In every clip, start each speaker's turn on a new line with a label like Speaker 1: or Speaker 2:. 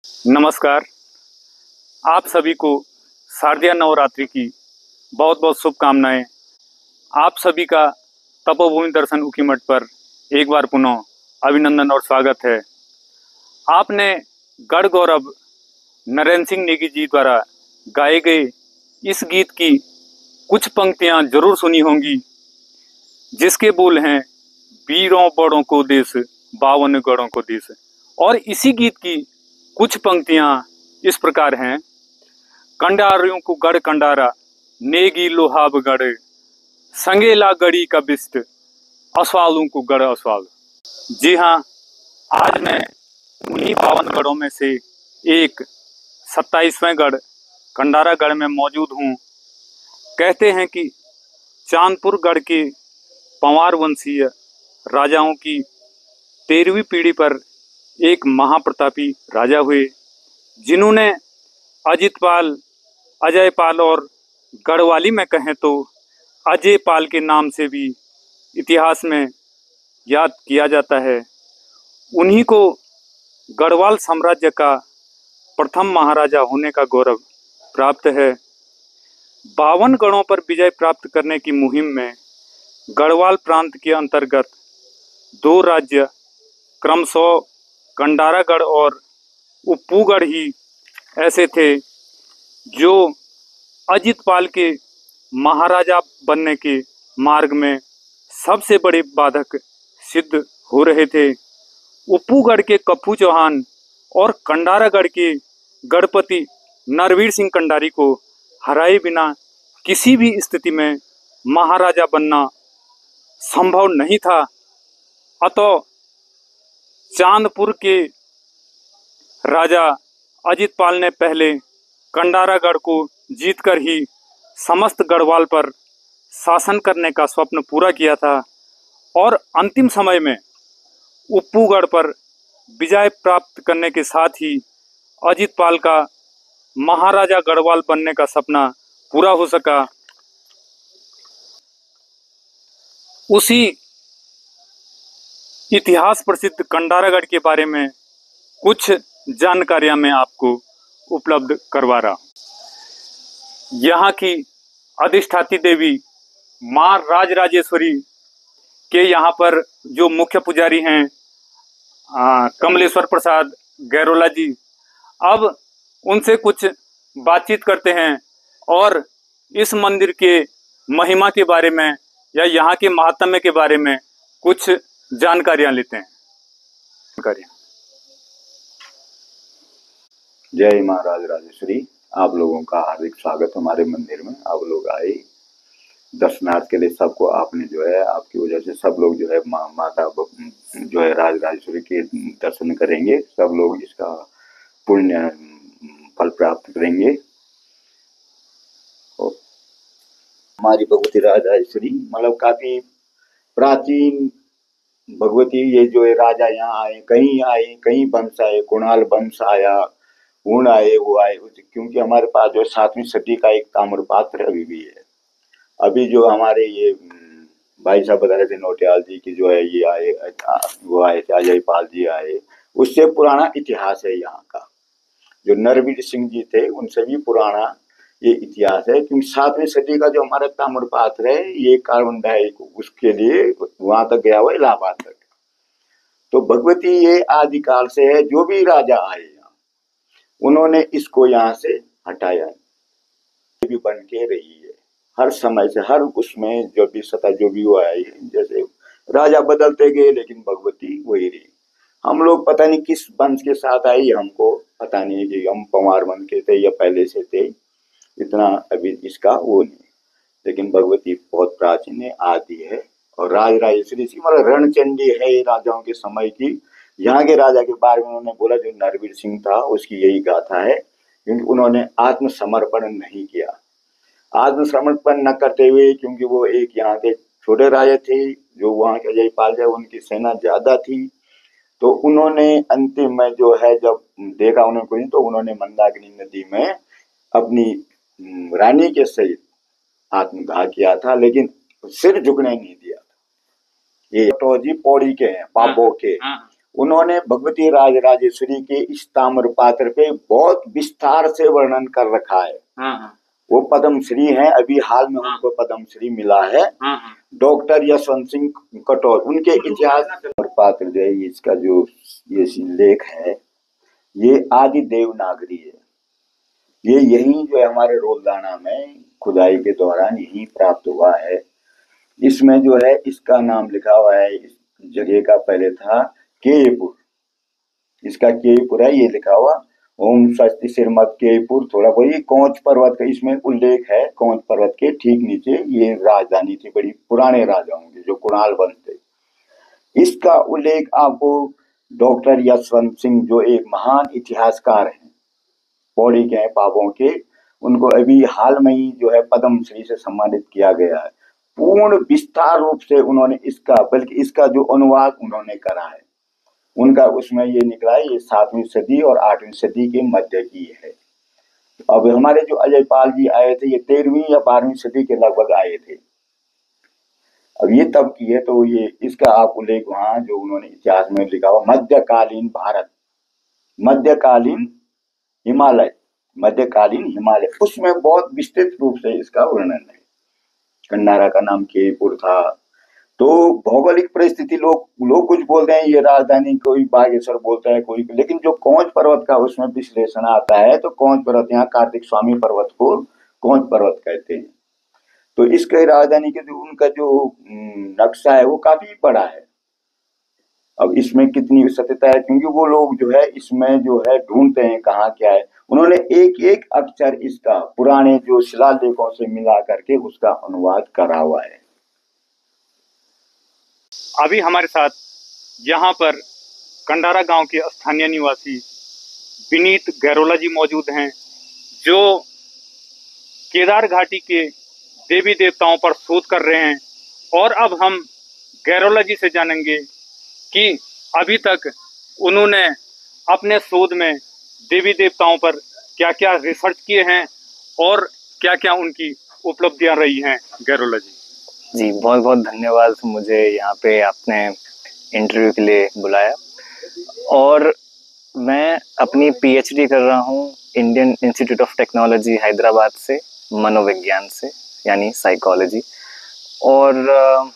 Speaker 1: नमस्कार। आप सभी को शारदीय नवरात्रि की बहुत बहुत शुभकामनाएं। आप सभी का तपोभूमि दर्शन ऊखीमठ पर एक बार पुनः अभिनंदन और स्वागत है। आपने गढ़ गौरव नरेंद्र सिंह नेगी जी द्वारा गाए गए इस गीत की कुछ पंक्तियां जरूर सुनी होंगी, जिसके बोल हैं वीरों बड़ों को देश, 52 गढ़ों को देश। और इसी गीत की कुछ पंक्तियां इस प्रकार हैं। कंडारियों को गढ़ कंडारा, नेगी लोहाब गढ़, संगेला गढ़ी का बिस्ट, असवालों को गढ़ असवाल। जी हाँ, आज मैं उन्हीं 52 गढ़ों में से एक 27वें गढ़ कंडारा गढ़ में मौजूद हूँ। कहते हैं कि चांदपुर गढ़ के पंवार वंशीय राजाओं की 13वीं पीढ़ी पर एक महाप्रतापी राजा हुए, जिन्होंने अजितपाल, अजयपाल और गढ़वाली में कहें तो अजयपाल के नाम से भी इतिहास में याद किया जाता है। उन्हीं को गढ़वाल साम्राज्य का प्रथम महाराजा होने का गौरव प्राप्त है। 52 गढ़ों पर विजय प्राप्त करने की मुहिम में गढ़वाल प्रांत के अंतर्गत 2 राज्य क्रमशः कंडारागढ़ और उप्पूगढ़ ही ऐसे थे जो अजितपाल के महाराजा बनने के मार्ग में सबसे बड़े बाधक सिद्ध हो रहे थे। उप्पूगढ़ के कप्पू चौहान और कंडारागढ़ के गढ़पति नरवीर सिंह कंडारी को हराए बिना किसी भी स्थिति में महाराजा बनना संभव नहीं था। अतः चांदपुर के राजा अजितपाल ने पहले कंडारागढ़ को जीतकर ही समस्त गढ़वाल पर शासन करने का स्वप्न पूरा किया था और अंतिम समय में उप्पूगढ़ पर विजय प्राप्त करने के साथ ही अजितपाल का महाराजा गढ़वाल बनने का सपना पूरा हो सका। उसी इतिहास प्रसिद्ध कंडारागढ़ के बारे में कुछ जानकारियां मैं आपको उपलब्ध करवा रहा हूं। यहाँ की अधिष्ठात्री देवी मां राजराजेश्वरी के यहाँ पर जो मुख्य पुजारी हैं कमलेश्वर प्रसाद गैरोला जी, अब उनसे कुछ बातचीत करते हैं और इस मंदिर के महिमा के बारे में या यहाँ के महात्म्य के बारे में कुछ जानकारियां लेते हैं।
Speaker 2: जय मां राजराजेश्वरी। आप लोगों का हार्दिक स्वागत हमारे मंदिर में। आप लोग आए दर्शनार्थ के लिए। सबको आपने जो है, आपकी वजह से सब लोग जो है माता जो है राजराजेश्वरी के दर्शन करेंगे। सब लोग इसका पुण्य फल प्राप्त करेंगे। हमारी भगवती राजराजेश्वरी मतलब काफी प्राचीन भगवती। ये जो है राजा यहाँ आए, कहीं वंश आए, कुणाल वंश आया, गुण आए, वो आए, क्योंकि हमारे पास जो 7वीं सदी का एक ताम्रपात्र अभी भी है। अभी जो हमारे ये भाई साहब बता रहे थे नौटियाल जी की जो है ये आए, वो आए थे, अजयपाल जी आए, उससे पुराना इतिहास है यहाँ का। जो नरवीर सिंह जी थे उनसे भी पुराना ये इतिहास है, क्योंकि 7वीं सदी का जो हमारा ताम्रपात्र है ये कार्बन डाई उसके लिए वहां तक गया हुआ, इलाहाबाद तक। तो भगवती ये आदिकाल से है। जो भी राजा आए उन्होंने इसको यहाँ से हटाया, भी बन के रही है हर समय से। हर उसमें जो भी सता जो भी हुआ है, जैसे राजा बदलते गए लेकिन भगवती वही रही। हम लोग पता नहीं किस वंश के साथ आई, हमको पता नहीं कि हम पंवार वंश के थे या पहले से थे, इतना अभी इसका वो नहीं। लेकिन भगवती बहुत प्राचीन है, आदि है। और राजराजेश्वरी सी मतलब रणचंडी है ये राजाओं के समय की। यहाँ के राजा के बारे में उन्होंने बोला जो नरवीर सिंह था उसकी यही गाथा है, क्योंकि उन्होंने आत्मसमर्पण नहीं किया। आत्मसमर्पण न करते हुए, क्योंकि वो एक यहाँ के छोटे राजा थे, जो वहाँ के अजयपाल थे उनकी सेना ज्यादा थी, तो उन्होंने अंतिम में जो है जब देखा उन्होंने कुछ, तो उन्होंने मंदाकिनी नदी में अपनी रानी के सहित आत्मदाह किया था, लेकिन सिर झुकने नहीं दिया था। ये टोजी पौड़ी के हैं, पापो के, उन्होंने भगवती राजराजेश्वरी के इस ताम्र पात्र पे बहुत विस्तार से वर्णन कर रखा है। वो पद्म श्री हैं, अभी हाल में उनको पद्म श्री मिला है। डॉक्टर यशवंत सिंह कटोर, उनके इतिहास पात्र जो है, इसका जो ये लेख है, ये आदि देवनागरी है। ये यही जो है हमारे रोलदाना में खुदाई के दौरान यही प्राप्त हुआ है। इसमें जो है इसका नाम लिखा हुआ है, इस जगह का पहले था केयपुर, इसका केयपुर है ये लिखा हुआ। ओम स्वस्ति सिरमत केयपुर, थोड़ा वही कोंच पर्वत का इसमें उल्लेख है। कोंच पर्वत के ठीक नीचे ये राजधानी थी बड़ी पुराने राजाओं की, जो कुणाल वंश थे। इसका उल्लेख आपको डॉक्टर यशवंत सिंह, जो एक महान इतिहासकार हैं, पौड़ी के हैं पापों के, उनको अभी हाल में ही जो है पद्म श्री से सम्मानित किया गया है। पूर्ण विस्तार रूप से उन्होंने इसका, बल्कि इसका जो अनुवाद उन्होंने करा है उनका, उसमें ये निकला है ये 7वीं सदी और 8वीं सदी के मध्य की है। अब हमारे जो अजयपाल जी आए थे ये 13वीं या 12वीं सदी के लगभग आए थे। अब ये तब की है, तो ये इसका आप उल्लेख वहां जो उन्होंने इतिहास में लिखा हुआ मध्यकालीन भारत, मध्यकालीन हिमालय, मध्यकालीन हिमालय, उसमें बहुत विस्तृत रूप से इसका वर्णन है। कंडारा का नाम केयपुर था। तो भौगोलिक परिस्थिति लोग कुछ बोलते हैं ये राजधानी, कोई बागेश्वर बोलता है कोई, लेकिन जो कोंच पर्वत का उसमें विश्लेषण आता है तो कोंच पर्वत, यहाँ कार्तिक स्वामी पर्वत को कोंच पर्वत कहते हैं। तो इसके राजधानी के जो उनका जो नक्शा है वो काफी बड़ा है। अब इसमें कितनी सत्यता है, क्योंकि वो लोग जो है इसमें जो है ढूंढते हैं कहाँ क्या है। उन्होंने एक एक अक्षर इसका पुराने जो शिलालेखों से मिला करके उसका अनुवाद करा हुआ है।
Speaker 1: अभी हमारे साथ यहाँ पर कंडारा गांव के स्थानीय निवासी विनीत गैरोला जी मौजूद हैं, जो केदार घाटी के देवी देवताओं पर शोध कर रहे हैं। और अब हम गैरोला जी से जानेंगे कि अभी तक उन्होंने अपने शोध में देवी देवताओं पर क्या क्या रिसर्च किए हैं और क्या क्या उनकी उपलब्धियां रही हैं। गैरोला जी
Speaker 3: जी, बहुत बहुत धन्यवाद, मुझे यहाँ पे आपने इंटरव्यू के लिए बुलाया। और मैं अपनी पीएचडी कर रहा हूँ Indian institute of technology Hyderabad से, मनोविज्ञान से, यानी साइकोलॉजी। और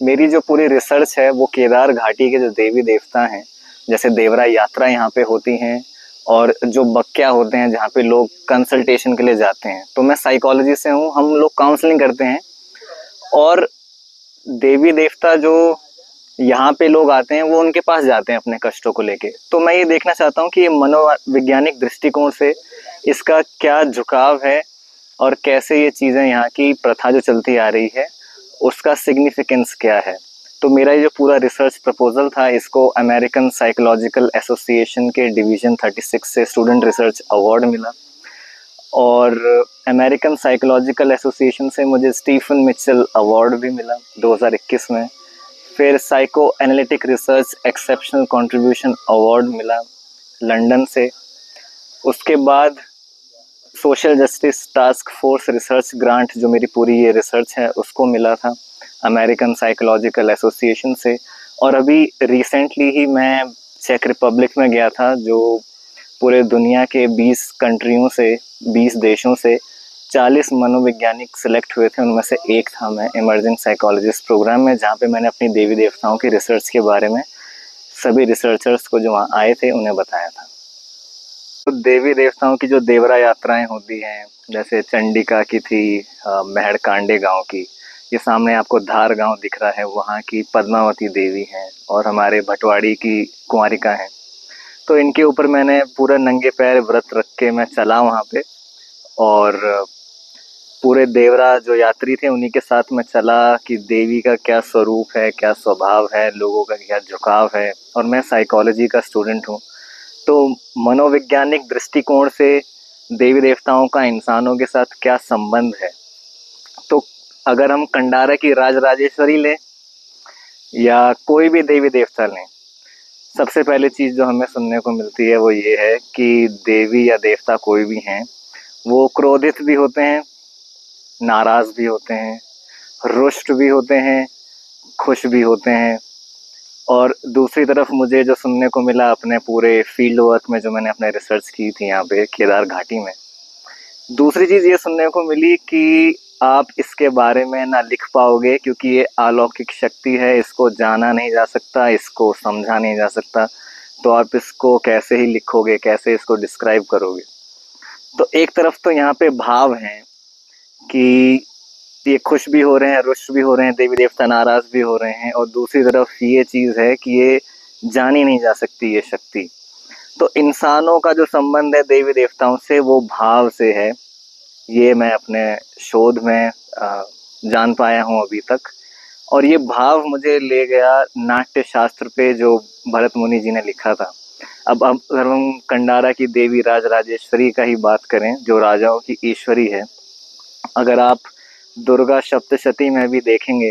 Speaker 3: मेरी जो पूरी रिसर्च है वो केदार घाटी के जो देवी देवता हैं, जैसे देवरा यात्रा यहाँ पे होती हैं और जो बक्या होते हैं जहाँ पे लोग कंसल्टेशन के लिए जाते हैं, तो मैं साइकोलॉजी से हूँ। हम लोग काउंसलिंग करते हैं और देवी देवता जो यहाँ पे लोग आते हैं वो उनके पास जाते हैं अपने कष्टों को लेके। तो मैं ये देखना चाहता हूँ कि ये मनोवैज्ञानिक दृष्टिकोण से इसका क्या झुकाव है और कैसे ये चीज़ें, यहाँ की प्रथा जो चलती आ रही है उसका सिग्निफिकेंस क्या है। तो मेरा ये जो पूरा रिसर्च प्रपोजल था, इसको अमेरिकन साइकोलॉजिकल एसोसिएशन के डिवीज़न 36 से स्टूडेंट रिसर्च अवार्ड मिला और अमेरिकन साइकोलॉजिकल एसोसिएशन से मुझे स्टीफन मिचेल अवार्ड भी मिला 2021 में। फिर psycho analytic research exceptional contribution award मिला लंदन से। उसके बाद social justice task force research grant, जो मेरी पूरी ये रिसर्च है, उसको मिला था अमेरिकन साइकोलॉजिकल एसोसिएशन से। और अभी रिसेंटली ही मैं चेक रिपब्लिक में गया था, जो पूरे दुनिया के 20 कंट्रियों से, 20 देशों से 40 मनोवैज्ञानिक सिलेक्ट हुए थे। उनमें से एक था मैं इमर्जिंग साइकोलॉजिस्ट प्रोग्राम में, जहाँ पे मैंने अपनी देवी देवताओं की रिसर्च के बारे में सभी रिसर्चर्स को जो वहाँ आए थे उन्हें बताया था। तो देवी देवताओं की जो देवरा यात्राएं होती हैं, जैसे चंडिका की थी मेहड़कांडे गांव की, ये सामने आपको धार गांव दिख रहा है, वहाँ की पद्मावती देवी हैं, और हमारे भटवाड़ी की कुंवारिका हैं। तो इनके ऊपर मैंने पूरा नंगे पैर व्रत रख के मैं चला वहाँ पे, और पूरे देवरा जो यात्री थे उन्हीं के साथ मैं चला कि देवी का क्या स्वरूप है, क्या स्वभाव है, लोगों का क्या झुकाव है। और मैं साइकोलॉजी का स्टूडेंट हूँ, तो मनोवैज्ञानिक दृष्टिकोण से देवी देवताओं का इंसानों के साथ क्या संबंध है। तो अगर हम कंडारा की राजराजेश्वरी लें या कोई भी देवी देवता लें, सबसे पहली चीज़ जो हमें सुनने को मिलती है वो ये है कि देवी या देवता कोई भी हैं, वो क्रोधित भी होते हैं, नाराज़ भी होते हैं, रुष्ट भी होते हैं, खुश भी होते हैं, और दूसरी तरफ मुझे जो सुनने को मिला अपने पूरे फील्ड वर्क में, जो मैंने अपने रिसर्च की थी यहाँ पे केदार घाटी में, दूसरी चीज़ ये सुनने को मिली कि आप इसके बारे में ना लिख पाओगे, क्योंकि ये अलौकिक शक्ति है, इसको जाना नहीं जा सकता, इसको समझा नहीं जा सकता, तो आप इसको कैसे ही लिखोगे, कैसे इसको डिस्क्राइब करोगे। तो एक तरफ तो यहाँ पे भाव हैं कि ये खुश भी हो रहे हैं, रुष्ट भी हो रहे हैं, देवी देवता नाराज भी हो रहे हैं, और दूसरी तरफ ये चीज़ है कि ये जानी नहीं जा सकती ये शक्ति। तो इंसानों का जो संबंध है देवी देवताओं से वो भाव से है, ये मैं अपने शोध में जान पाया हूँ अभी तक। और ये भाव मुझे ले गया नाट्य शास्त्र पे, जो भरत मुनि जी ने लिखा था। अब अगर हम कंडारा की देवी राजराजेश्वरी का ही बात करें, जो राजाओं की ईश्वरी है, अगर आप दुर्गा सप्तशती में भी देखेंगे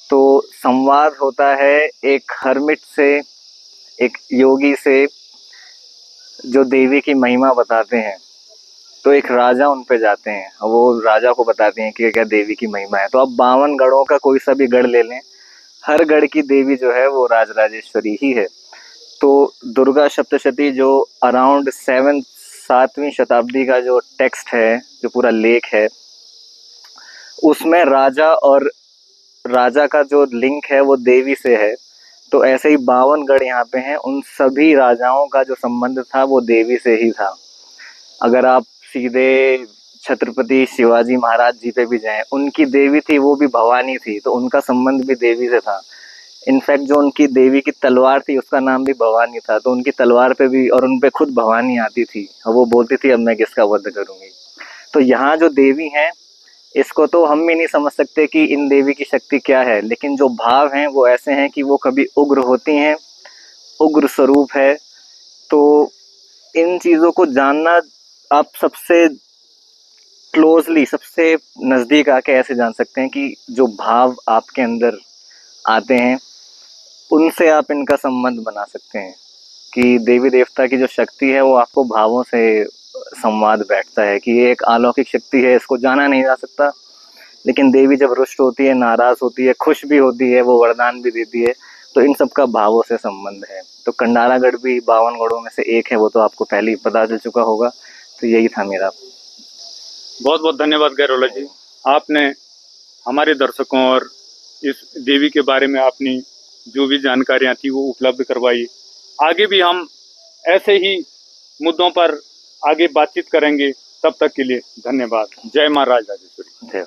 Speaker 3: तो संवाद होता है एक हर्मिट से, एक योगी से, जो देवी की महिमा बताते हैं। तो एक राजा उन पे जाते हैं और वो राजा को बताते हैं कि क्या देवी की महिमा है। तो अब 52 गढ़ों का कोई सा भी गढ़ ले लें, हर गढ़ की देवी जो है वो राजराजेश्वरी ही है। तो दुर्गा सप्तशती जो अराउंड 7वीं शताब्दी का जो टेक्स्ट है, जो पूरा लेख है, उसमें राजा और राजा का जो लिंक है वो देवी से है। तो ऐसे ही 52 गढ़ यहाँ पे हैं, उन सभी राजाओं का जो संबंध था वो देवी से ही था। अगर आप सीधे छत्रपति शिवाजी महाराज जी पे भी जाएं, उनकी देवी थी वो भी भवानी थी, तो उनका संबंध भी देवी से था। इनफैक्ट जो उनकी देवी की तलवार थी उसका नाम भी भवानी था, तो उनकी तलवार पे भी, और उन पे खुद भवानी आती थी और वो बोलती थी अब मैं किसका वध करूंगी। तो यहाँ जो देवी हैं, इसको तो हम भी नहीं समझ सकते कि इन देवी की शक्ति क्या है, लेकिन जो भाव हैं वो ऐसे हैं कि वो कभी उग्र होती हैं, उग्र स्वरूप है। तो इन चीज़ों को जानना आप सबसे क्लोजली, सबसे नज़दीक आके ऐसे जान सकते हैं कि जो भाव आपके अंदर आते हैं उनसे आप इनका संबंध बना सकते हैं कि देवी देवता की जो शक्ति है वो आपको भावों से संवाद बैठता है कि ये एक अलौकिक शक्ति है, इसको जाना नहीं जा सकता। लेकिन देवी जब रुष्ट होती है, नाराज होती है, खुश भी होती है, वो वरदान भी देती है, तो इन सब का भावों से संबंध है। तो कंडारागढ़ भी 52 गढ़ों में से एक है, वो तो आपको पहले ही पता चल चुका होगा। तो यही था मेरा।
Speaker 1: बहुत बहुत धन्यवाद गैरोला जी, आपने हमारे दर्शकों और इस देवी के बारे में आपने जो भी जानकारियां थी वो उपलब्ध करवाई। आगे भी हम ऐसे ही मुद्दों पर आगे बातचीत करेंगे। तब तक के लिए धन्यवाद। जय मां राजराजेश्वरी।
Speaker 3: जय।